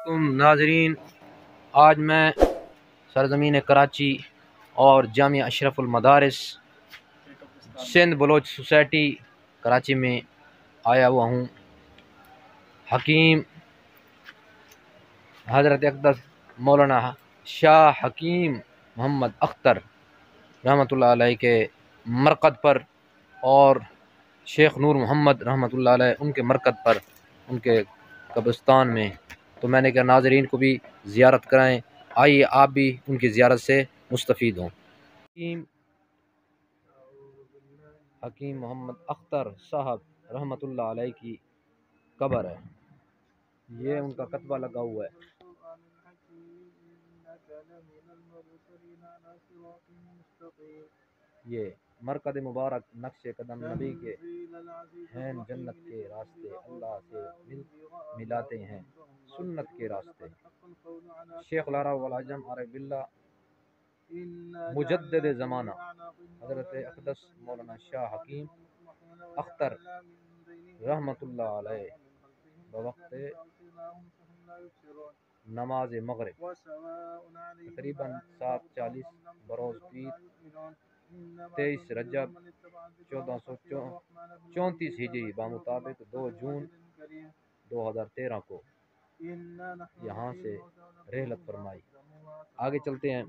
علیکم ناظرین، آج میں سرزمین کراچی اور جامعہ اشرف المدارس سندھ بلوچ سوسائٹی کراچی میں آیا ہوا ہوں۔ حکیم حضرت اقدس مولانا شاہ حکیم محمد اختر رحمۃ اللہ علیہ کے مرقد پر اور شیخ نور محمد رحمۃ اللہ علیہ ان کے مرقد پر، ان کے قبرستان میں، تو میں نے کہا ناظرین کو بھی زیارت کرائیں، آئیے آپ بھی ان کی زیارت سے مستفید ہوں۔ حکیم محمد اختر صاحب رحمۃ اللہ علیہ کی قبر ہے، یہ ان کا کتبہ لگا ہوا ہے۔ یہ مرکز مبارک نقش قدم نبی کے ہیں، جنت کے راستے اللہ سے ملاتے ہیں، سنت کے راستے۔ شیخ العرب والعجم عارف باللہ مجدد زمانہ حضرت اقدس مولانا شاہ حکیم اختر رحمۃ اللہ علیہ بوقت نماز مغرب تقریباً 7:40 بروز پیر 23 رجب 1434 ہجری بمطابق 2 جون 2013 کو یہاں سے رحلت فرمائی۔ آگے چلتے ہیں۔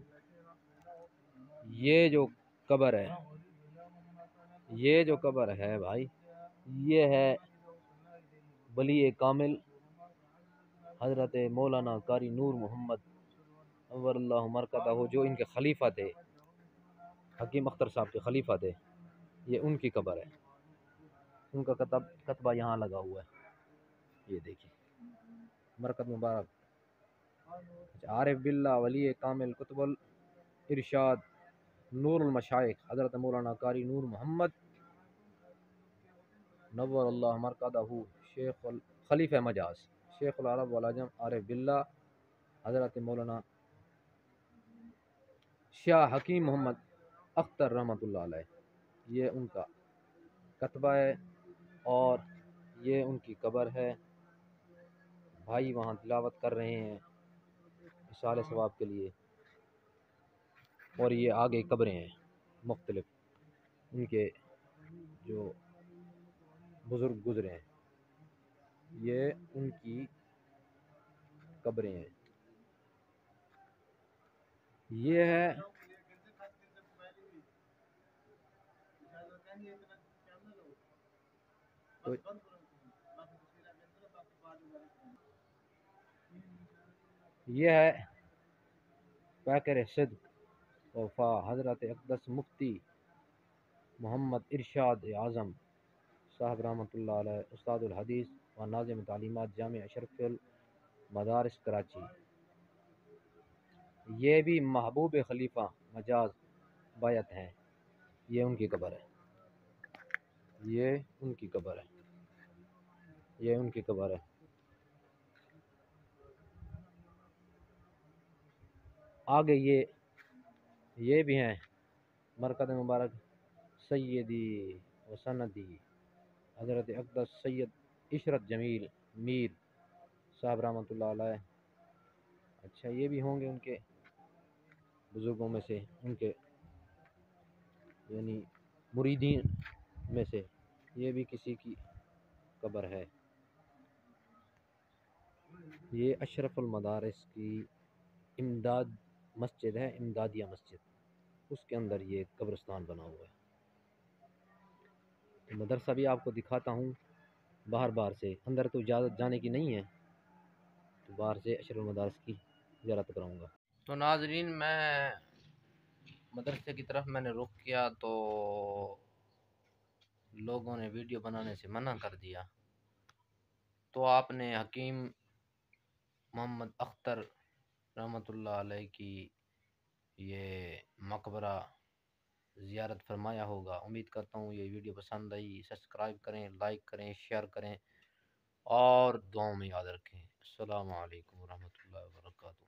یہ جو قبر ہے بھائی، یہ ہے ولی کامل حضرت مولانا قاری نور محمد نور اللہ مرکزہ، جو ان کے خلیفہ تھے، حکیم اختر صاحب کے خلیفہ تھے، یہ ان کی قبر ہے۔ ان کا کتبہ یہاں لگا ہوا ہے، یہ دیکھیں مرکز مبارک عارف باللہ ولی کامل قطب الارشاد نور المشائخ حضرت مولانا قاری نور محمد نور اللہ مرکزہ، شیخ خلیفہ مجاز شیخ العرب والعجم عارف باللہ حضرت مولانا شاہ حکیم محمد اختر رحمۃ اللہ علیہ، یہ ان کا کتبہ ہے اور یہ ان کی قبر ہے۔ بھائی وہاں تلاوت کر رہے ہیں اصالہ ثواب کے لیے، اور یہ آگے قبریں ہیں مختلف ان کے جو بزرگ گزرے ہیں، یہ ان کی قبریں ہیں۔ یہ ہے یہ ہے پیکر صدق وفا حضرت اقدس مفتی محمد ارشاد اعظم صاحب رحمۃ اللہ علیہ، استاد الحدیث و ناظم تعلیمات جامعہ اشرف المدارس کراچی۔ یہ بھی محبوب خلیفہ مجاز بیعت ہیں، یہ ان کی قبر ہے، یہ ان کی قبر ہے، یہ ان کی قبر ہے۔ آگے یہ بھی ہیں مرکز مبارک سیدی و سندی حضرت اقدس سید عشرت جمیل میر صاحب رحمۃ اللہ علیہ۔ اچھا، یہ بھی ہوں گے ان کے بزرگوں میں سے، ان کے یعنی مریدین میں سے، یہ بھی کسی کی قبر ہے۔ یہ اشرف المدارس کی امداد مسجد ہے، امدادیہ مسجد، اس کے اندر یہ قبرستان بنا ہوا ہے۔ مدرسہ بھی آپ کو دکھاتا ہوں باہر سے، اندر تو اجازت جانے کی نہیں ہے، تو باہر سے اشرف المدارس کی زیارت کراؤں گا۔ تو ناظرین، میں مدرسے کی طرف میں نے رخ کیا تو لوگوں نے ویڈیو بنانے سے منع کر دیا، تو آپ نے حکیم محمد اختر رحمۃ اللہ علیہ کی یہ مقبرہ زیارت فرمایا ہوگا۔ امید کرتا ہوں یہ ویڈیو پسند آئی، سبسکرائب کریں، لائک کریں، شیئر کریں اور دعاؤں میں یاد رکھیں۔ السلام علیکم ورحمۃ اللہ وبرکاتہ۔